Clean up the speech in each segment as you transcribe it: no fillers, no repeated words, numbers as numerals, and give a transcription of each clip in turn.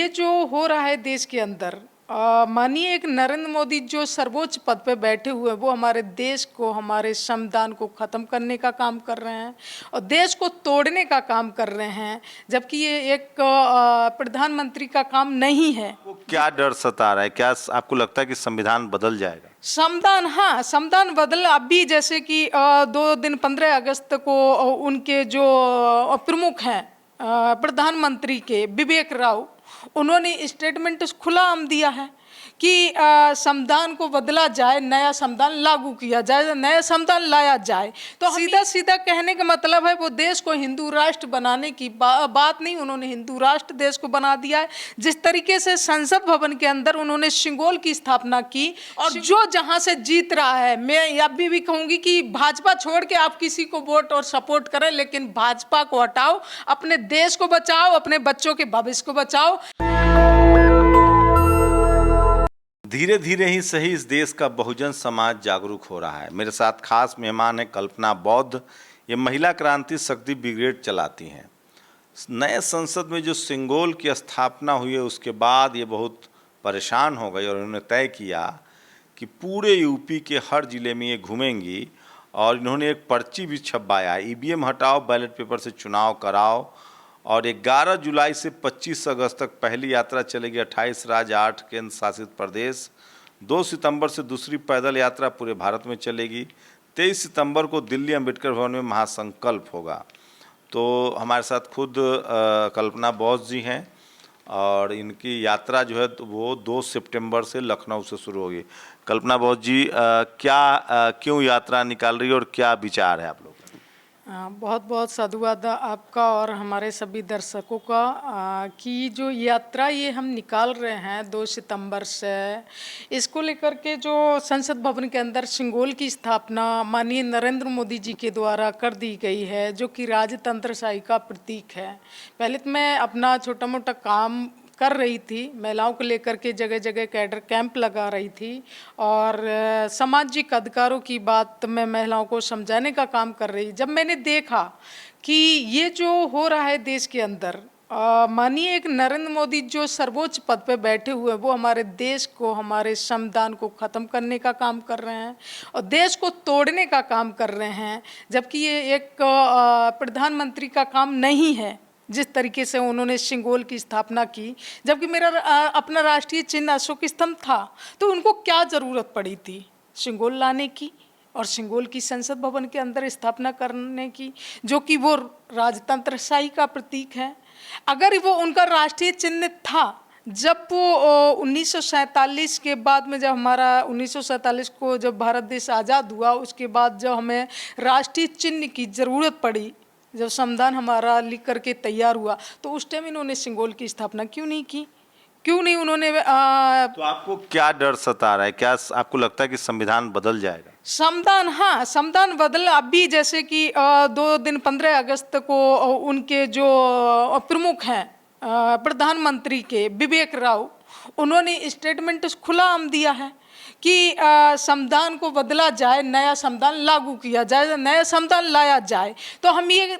ये जो हो रहा है देश के अंदर, मानिए एक नरेंद्र मोदी जो सर्वोच्च पद पे बैठे हुए हैं, वो हमारे देश को, हमारे संविधान को खत्म करने का काम कर रहे हैं और देश को तोड़ने का काम कर रहे हैं, जबकि ये एक प्रधानमंत्री का काम नहीं है। वो क्या डर सता रहा है? क्या आपको लगता है कि संविधान बदल जाएगा? संविधान, हाँ, संविधान बदल। अभी जैसे कि 2 दिन 15 अगस्त को उनके जो प्रमुख हैं प्रधानमंत्री के विवेक राव, उन्होंने स्टेटमेंट खुला आम दिया है कि संविधान को बदला जाए, नया संविधान लागू किया जाए, नया संविधान लाया जाए। तो सीधा सीधा कहने का मतलब है वो देश को हिंदू राष्ट्र बनाने की बात नहीं, उन्होंने हिंदू राष्ट्र देश को बना दिया है। जिस तरीके से संसद भवन के अंदर उन्होंने सिंगोल की स्थापना की और जो जहां से जीत रहा है, मैं अभी भी कहूंगी कि भाजपा छोड़ के आप किसी को वोट और सपोर्ट करें, लेकिन भाजपा को हटाओ, अपने देश को बचाओ, अपने बच्चों के भविष्य को बचाओ। धीरे धीरे ही सही इस देश का बहुजन समाज जागरूक हो रहा है। मेरे साथ खास मेहमान है कल्पना बौद्ध। ये महिला क्रांति शक्ति ब्रिगेड चलाती हैं। नए संसद में जो सिंगोल की स्थापना हुई है उसके बाद ये बहुत परेशान हो गई और उन्होंने तय किया कि पूरे यूपी के हर जिले में ये घूमेंगी और इन्होंने एक पर्ची भी छपवाया, ईवीएम हटाओ, बैलेट पेपर से चुनाव कराओ। और 11 जुलाई से 25 अगस्त तक पहली यात्रा चलेगी 28 राज्य 8 केंद्र शासित प्रदेश। 2 सितंबर से दूसरी पैदल यात्रा पूरे भारत में चलेगी। 23 सितंबर को दिल्ली अंबेडकर भवन में महासंकल्प होगा। तो हमारे साथ खुद कल्पना बौद्ध जी हैं और इनकी यात्रा जो है तो वो 2 सितंबर से लखनऊ से शुरू होगी। कल्पना बौद्ध जी, क्यों यात्रा निकाल रही है और क्या विचार है आप लोग? बहुत बहुत साधुवाद आपका और हमारे सभी दर्शकों का कि जो यात्रा ये हम निकाल रहे हैं 2 सितंबर से, इसको लेकर के जो संसद भवन के अंदर सिंगोल की स्थापना माननीय नरेंद्र मोदी जी के द्वारा कर दी गई है, जो कि राजतंत्रशाही का प्रतीक है। पहले तो मैं अपना छोटा मोटा काम कर रही थी, महिलाओं को लेकर के जगह जगह कैडर कैंप लगा रही थी और सामाजिक अधिकारों की बात मैं महिलाओं को समझाने का काम कर रही। जब मैंने देखा कि ये जो हो रहा है देश के अंदर, मानिए एक नरेंद्र मोदी जो सर्वोच्च पद पे बैठे हुए हैं, वो हमारे देश को, हमारे संविधान को ख़त्म करने का काम कर रहे हैं और देश को तोड़ने का काम कर रहे हैं, जबकि ये एक प्रधानमंत्री का काम नहीं है। जिस तरीके से उन्होंने सिंगोल की स्थापना की, जबकि मेरा अपना राष्ट्रीय चिन्ह अशोक स्तंभ था, तो उनको क्या ज़रूरत पड़ी थी सिंगोल लाने की और सिंगोल की संसद भवन के अंदर स्थापना करने की, जो कि वो राजतंत्रशाही का प्रतीक है। अगर वो उनका राष्ट्रीय चिन्ह था, जब वो 1947 के बाद में, जब हमारा 1947 को जब भारत देश आज़ाद हुआ, उसके बाद जब हमें राष्ट्रीय चिन्ह की ज़रूरत पड़ी, जब संविधान हमारा लिख करके तैयार हुआ, तो उस टाइम इन्होंने सिंगोल की स्थापना क्यों नहीं की? क्यों नहीं उन्होंने तो आपको क्या डर सता रहा है? क्या आपको लगता है कि संविधान बदल जाएगा? संविधान, हाँ, संविधान बदल। अभी जैसे कि 2 दिन 15 अगस्त को उनके जो प्रमुख हैं प्रधानमंत्री के विवेक राव, उन्होंने स्टेटमेंट खुला आम दिया है कि संविधान को बदला जाए, नया संविधान लागू किया जाए, नया संविधान लाया जाए। तो हम ये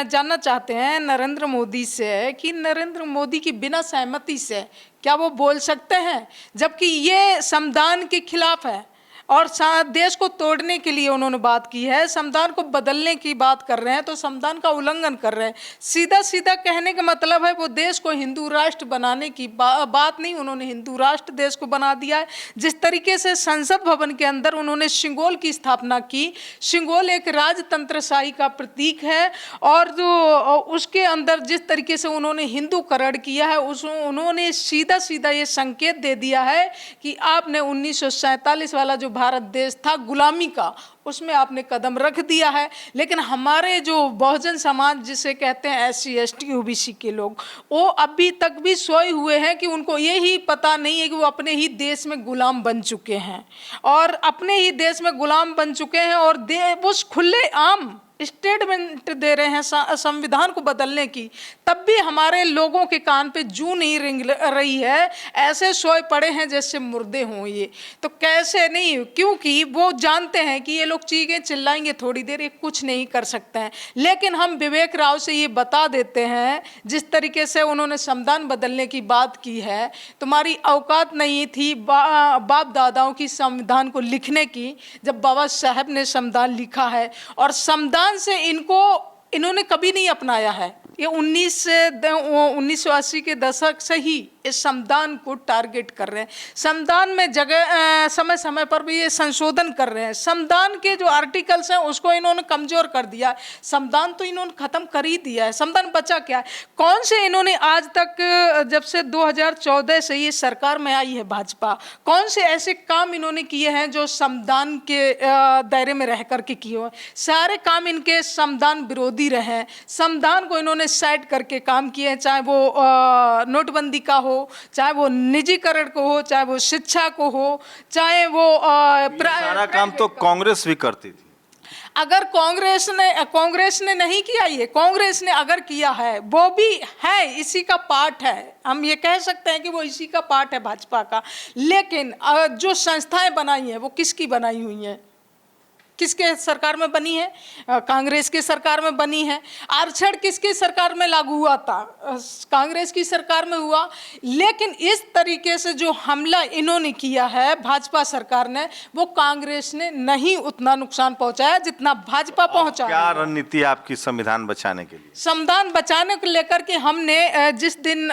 जानना चाहते हैं नरेंद्र मोदी से कि नरेंद्र मोदी की बिना सहमति से क्या वो बोल सकते हैं, जबकि ये संविधान के खिलाफ है और देश को तोड़ने के लिए उन्होंने बात की है, संविधान को बदलने की बात कर रहे हैं, तो संविधान का उल्लंघन कर रहे हैं। सीधा सीधा कहने का मतलब है वो देश को हिंदू राष्ट्र बनाने की बात नहीं, उन्होंने हिंदू राष्ट्र देश को बना दिया है। जिस तरीके से संसद भवन के अंदर उन्होंने सिंगोल की स्थापना की, सिंगोल एक राजतंत्रशाही का प्रतीक है और जो उसके अंदर जिस तरीके से उन्होंने हिंदूकरण किया है, उन्होंने सीधा सीधा ये संकेत दे दिया है कि आपने 1947 वाला जो भारत देश था गुलामी का, उसमें आपने कदम रख दिया है। लेकिन हमारे जो बहुजन समाज जिसे कहते हैं SC ST OBC के लोग, वो अभी तक भी सोए हुए हैं कि उनको यही पता नहीं है कि वो अपने ही देश में गुलाम बन चुके हैं और अपने ही देश में गुलाम बन चुके हैं और उस खुले आम स्टेटमेंट दे रहे हैं संविधान को बदलने की, तब भी हमारे लोगों के कान पे जू नहीं रिंग रही है। ऐसे सोए पड़े हैं जैसे मुर्दे हों ये। तो कैसे नहीं, क्योंकि वो जानते हैं कि ये लोग चीखें चिल्लाएंगे थोड़ी देर, ये कुछ नहीं कर सकते हैं। लेकिन हम विवेक राव से ये बता देते हैं, जिस तरीके से उन्होंने संविधान बदलने की बात की है, तुम्हारी औकात नहीं थी बाप दादाओं की संविधान को लिखने की, जब बाबा साहब ने संविधान लिखा है। और संविधान से इन्होंने कभी नहीं अपनाया है। ये 1980 के दशक से ही इस संविधान को टारगेट कर रहे हैं। संविधान में जगह समय समय पर भी ये संशोधन कर रहे हैं। संविधान के जो आर्टिकल्स हैं उसको इन्होंने कमजोर कर दिया है। संविधान तो इन्होंने खत्म कर ही दिया है, संविधान बचा क्या है? कौन से इन्होंने आज तक, जब से 2014 से ये सरकार में आई है भाजपा, कौन से ऐसे काम इन्होंने किए हैं जो संविधान के दायरे में रह करके किए हुए? सारे काम इनके संविधान विरोधी रहे हैं। संविधान को इन्होंने साइड करके काम किए हैं, चाहे वो नोटबंदी का हो, चाहे वो निजीकरण को हो, चाहे वो शिक्षा को हो, चाहे वो सारा काम तो कांग्रेस भी करती थी। अगर कांग्रेस ने नहीं किया, ये कांग्रेस ने अगर किया है, वो भी है, इसी का पार्ट है। हम ये कह सकते हैं कि वो इसी का पार्ट है भाजपा का। लेकिन जो संस्थाएं बनाई हैं वो किसकी बनाई हुई हैं? किसके सरकार में बनी है? कांग्रेस की सरकार में बनी है। आरक्षण किसकी सरकार में लागू हुआ था? कांग्रेस की सरकार में हुआ। लेकिन इस तरीके से जो हमला इन्होंने किया है भाजपा सरकार ने, वो कांग्रेस ने नहीं उतना नुकसान पहुंचाया जितना भाजपा पहुंचाया। क्या रणनीति आपकी संविधान बचाने के लिए? संविधान बचाने को लेकर के हमने जिस दिन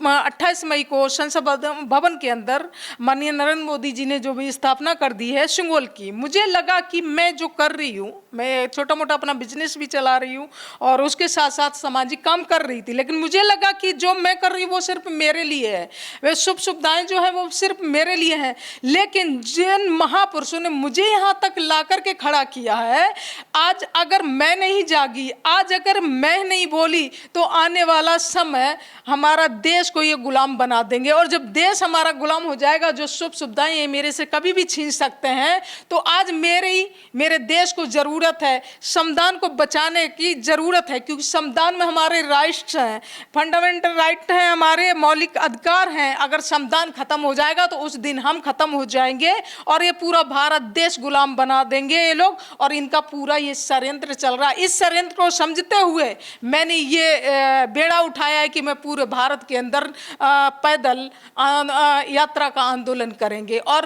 28 मई को संसद भवन के अंदर माननीय नरेंद्र मोदी जी ने जो भी स्थापना कर दी है सिंगोल की, मुझे लगा कि मैं जो कर रही हूँ, मैं छोटा मोटा अपना बिजनेस भी चला रही हूँ और उसके साथ साथ सामाजिक काम कर रही थी, लेकिन मुझे लगा कि जो मैं कर रही हूँ वो सिर्फ मेरे लिए है, वे शुभ सुविधाएं जो है वो सिर्फ मेरे लिए हैं। लेकिन जिन महापुरुषों ने मुझे यहाँ तक ला करके खड़ा किया है, आज अगर मैं नहीं जागी, आज अगर मैं नहीं बोली, तो आने वाला समय हमारा देश को ये गुलाम बना देंगे। और जब देश हमारा गुलाम हो जाएगा, जो शुभ सुविधाएं ये मेरे से कभी भी छीन सकते हैं, तो आज मेरे देश को जरूरत है, संविधान को बचाने की जरूरत है। क्योंकि संविधान में हमारे राइट्स हैं, फंडामेंटल राइट हैं, हमारे मौलिक अधिकार हैं। अगर संविधान खत्म हो जाएगा तो उस दिन हम खत्म हो जाएंगे और ये पूरा भारत देश गुलाम बना देंगे ये लोग। और इनका पूरा ये षड्यंत्र चल रहा है। इस षड्यंत्र को समझते हुए मैंने ये बेड़ा उठाया है कि मैं पूरे भारत के अंदर पैदल यात्रा का आंदोलन करेंगे। और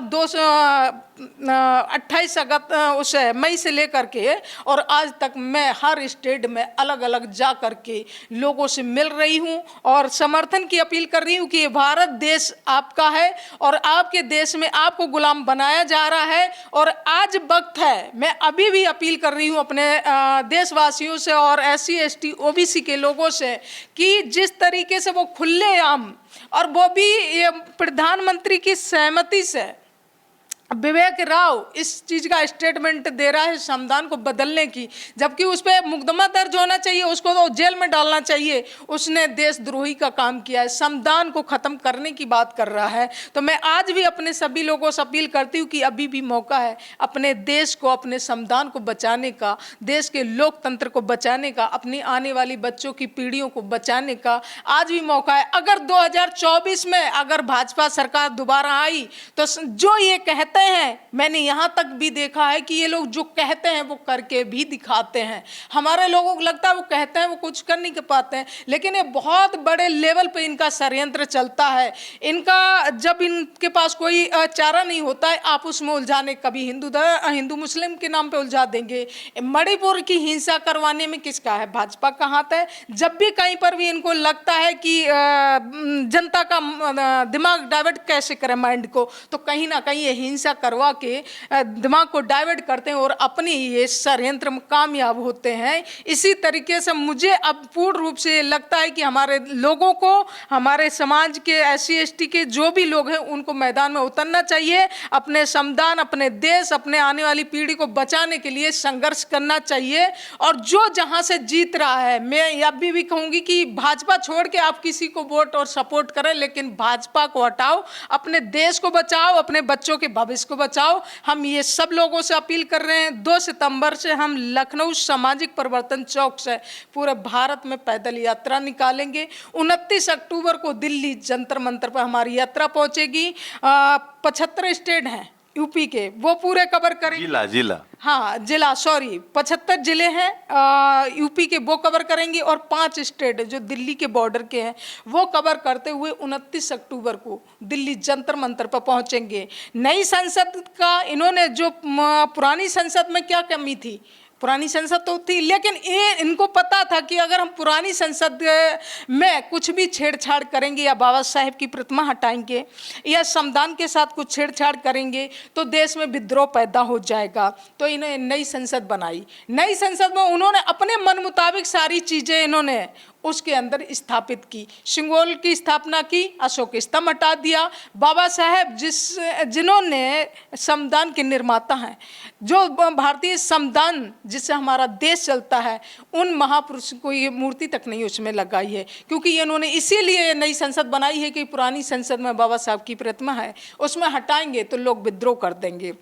28 उस मई से लेकर के और आज तक मैं हर स्टेट में अलग अलग जा करके लोगों से मिल रही हूं और समर्थन की अपील कर रही हूं कि ये भारत देश आपका है और आपके देश में आपको गुलाम बनाया जा रहा है। और आज वक्त है, मैं अभी भी अपील कर रही हूं अपने देशवासियों से और SC ST OBC के लोगों से कि जिस तरीके से वो खुलेआम, और वो भी ये प्रधानमंत्री की सहमति से, विवेक राव इस चीज का स्टेटमेंट दे रहा है संविधान को बदलने की, जबकि उस पर मुकदमा दर्ज होना चाहिए, उसको तो जेल में डालना चाहिए। उसने देशद्रोही का काम किया है, संविधान को खत्म करने की बात कर रहा है। तो मैं आज भी अपने सभी लोगों से अपील करती हूँ कि अभी भी मौका है अपने देश को, अपने संविधान को बचाने का, देश के लोकतंत्र को बचाने का, अपनी आने वाली बच्चों की पीढ़ियों को बचाने का आज भी मौका है। अगर 2024 में अगर भाजपा सरकार दोबारा आई तो जो ये कहते हैं, मैंने यहां तक भी देखा है कि ये लोग जो कहते हैं वो करके भी दिखाते हैं। हमारे लोगों को लगता है वो कहते हैं वो कुछ कर नहीं पाते हैं, लेकिन ये बहुत बड़े लेवल पे इनका षड्यंत्र चलता है। इनका जब इनके पास कोई चारा नहीं होता है, आप उसमें उलझाने, कभी हिंदू मुस्लिम के नाम पे उलझा देंगे। मणिपुर की हिंसा करवाने में किसका है? भाजपा का हाथ है। जब भी कहीं पर भी इनको लगता है कि जनता का दिमाग डाइवर्ट कैसे करें माइंड को, तो कहीं ना कहीं ये हिंसा करवा के दिमाग को डाइवर्ट करते हैं और अपनी ये षड्यंत्र में कामयाब होते हैं। इसी तरीके से मुझे अब पूर्ण रूप से लगता है कि हमारे लोगों को, हमारे समाज के SC ST के जो भी लोग हैं उनको मैदान में उतरना चाहिए, अपने संविधान, अपने देश, अपने आने वाली पीढ़ी को बचाने के लिए संघर्ष करना चाहिए। और जो जहां से जीत रहा है, मैं अभी भी कहूंगी कि भाजपा छोड़ के आप किसी को वोट और सपोर्ट करें, लेकिन भाजपा को हटाओ, अपने देश को बचाओ, अपने बच्चों के भविष्य इसको बचाओ। हम ये सब लोगों से अपील कर रहे हैं, 2 सितंबर से हम लखनऊ सामाजिक परिवर्तन चौक से पूरे भारत में पैदल यात्रा निकालेंगे। 29 अक्टूबर को दिल्ली जंतर मंतर पर हमारी यात्रा पहुंचेगी। 75 स्टेट हैं यूपी के, वो पूरे कवर करेंगे। जिला हाँ जिला, सॉरी 75 जिले हैं यूपी के, वो कवर करेंगे। और 5 स्टेट जो दिल्ली के बॉर्डर के हैं वो कवर करते हुए 29 अक्टूबर को दिल्ली जंतर मंतर पर पहुंचेंगे। नई संसद का इन्होंने जो पुरानी संसद में क्या कमी थी, पुरानी संसद तो थी, लेकिन ये इनको पता था कि अगर हम पुरानी संसद में कुछ भी छेड़छाड़ करेंगे या बाबा साहेब की प्रतिमा हटाएंगे या संविधान के साथ कुछ छेड़छाड़ करेंगे तो देश में विद्रोह पैदा हो जाएगा। तो इन्होंने नई संसद बनाई। नई संसद में उन्होंने अपने मन मुताबिक सारी चीज़ें इन्होंने उसके अंदर स्थापित की। सिंगोल की स्थापना की, अशोक स्तंभ हटा दिया। बाबा साहेब जिन्होंने संविधान के निर्माता हैं, जो भारतीय संविधान जिससे हमारा देश चलता है, उन महापुरुष को ये मूर्ति तक नहीं उसमें लगाई है, क्योंकि इन्होंने इसीलिए नई संसद बनाई है कि पुरानी संसद में बाबा साहब की प्रतिमा है, उसमें हटाएंगे तो लोग विद्रोह कर देंगे।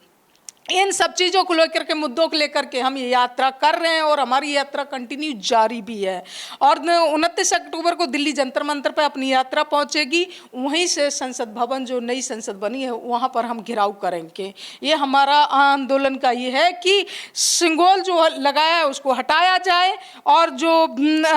इन सब चीज़ों को लेकर के, मुद्दों को लेकर के हम ये यात्रा कर रहे हैं और हमारी यात्रा कंटिन्यू जारी भी है। और 29 अक्टूबर को दिल्ली जंतर मंतर पर अपनी यात्रा पहुंचेगी। वहीं से संसद भवन जो नई संसद बनी है वहां पर हम घेराव करेंगे। ये हमारा आंदोलन का ये है कि सिंगोल जो लगाया है उसको हटाया जाए और जो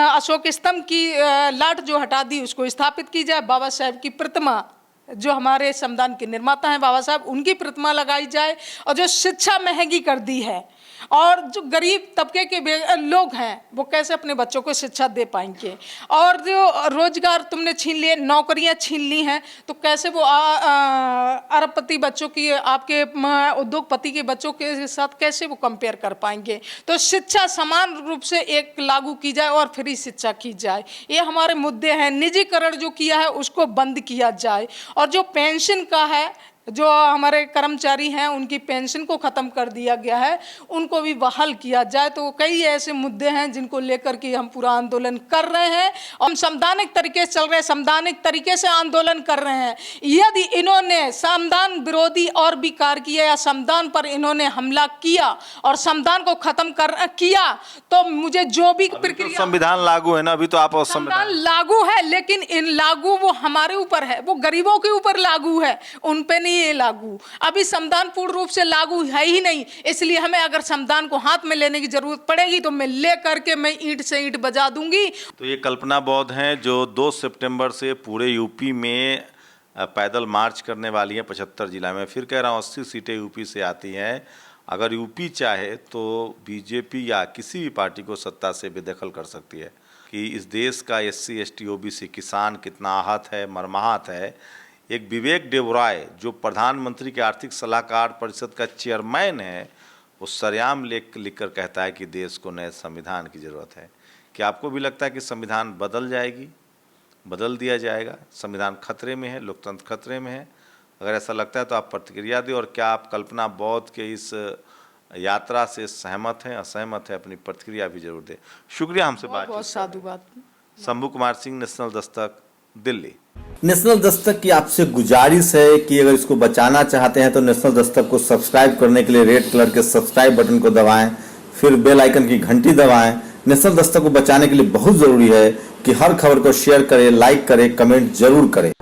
अशोक स्तंभ की लाट जो हटा दी उसको स्थापित की जाए। बाबा साहेब की प्रतिमा, जो हमारे संविधान के निर्माता हैं बाबा साहब, उनकी प्रतिमा लगाई जाए। और जो शिक्षा महंगी कर दी है और जो गरीब तबके के लोग हैं वो कैसे अपने बच्चों को शिक्षा दे पाएंगे, और जो रोजगार तुमने छीन लिए, नौकरियां छीन ली हैं, तो कैसे वो अरबपति बच्चों की, आपके उद्योगपति के बच्चों के साथ कैसे वो कंपेयर कर पाएंगे। तो शिक्षा समान रूप से एक लागू की जाए और फ्री शिक्षा की जाए। ये हमारे मुद्दे हैं। निजीकरण जो किया है उसको बंद किया जाए, और जो पेंशन का है, जो हमारे कर्मचारी हैं उनकी पेंशन को ख़त्म कर दिया गया है, उनको भी बहाल किया जाए। तो कई ऐसे मुद्दे हैं जिनको लेकर के हम पूरा आंदोलन कर रहे हैं। हम संवैधानिक तरीके से चल रहे हैं, संवैधानिक तरीके से आंदोलन कर रहे हैं। यदि इन्होंने संविधान विरोधी और भी कार्य किया या संविधान पर इन्होंने हमला किया और संविधान को ख़त्म किया तो मुझे जो भी प्रक्रिया, संविधान लागू है ना अभी, तो आप संविधान लागू है, लेकिन इन लागू वो हमारे ऊपर है, वो गरीबों के ऊपर लागू है, उन पे नहीं ये लागू। अभी संविधान पूर्ण रूप से लागू है ही नहीं, इसलिए हमें अगर संविधान को हाथ में लेने की जरूरत पड़ेगी तो मैं ले करके मैं ईंट से ईंट बजा दूंगी। तो ये कल्पना बौद्ध हैं जो 2 सितंबर से पूरे यूपी में पैदल मार्च करने वाली हैं 75 जिला में। फिर कह रहा हूँ 80 सीटें यूपी से आती हैं। अगर यूपी चाहे तो बीजेपी या किसी भी पार्टी को सत्ता से बेदखल कर सकती है। कि इस देश का SC ST OBC किसान कितना आहत है, मर्माहत है। एक विवेक देवराय जो प्रधानमंत्री के आर्थिक सलाहकार परिषद का चेयरमैन है, वो सरेआम लिख कर कहता है कि देश को नए संविधान की ज़रूरत है। क्या आपको भी लगता है कि संविधान बदल जाएगी, बदल दिया जाएगा? संविधान खतरे में है, लोकतंत्र खतरे में है। अगर ऐसा लगता है तो आप प्रतिक्रिया दें, और क्या आप कल्पना बौद्ध के इस यात्रा से सहमत हैं, असहमत है? अपनी प्रतिक्रिया भी जरूर दें। शुक्रिया हमसे बात। बहुत साधुवाद। शंभू कुमार सिंह, नेशनल दस्तक, दिल्ली। नेशनल दस्तक की आपसे गुजारिश है कि अगर इसको बचाना चाहते हैं तो नेशनल दस्तक को सब्सक्राइब करने के लिए रेड कलर के सब्सक्राइब बटन को दबाएं, फिर बेल आइकन की घंटी दबाएं। नेशनल दस्तक को बचाने के लिए बहुत जरूरी है कि हर खबर को शेयर करें, लाइक करें, कमेंट जरूर करें।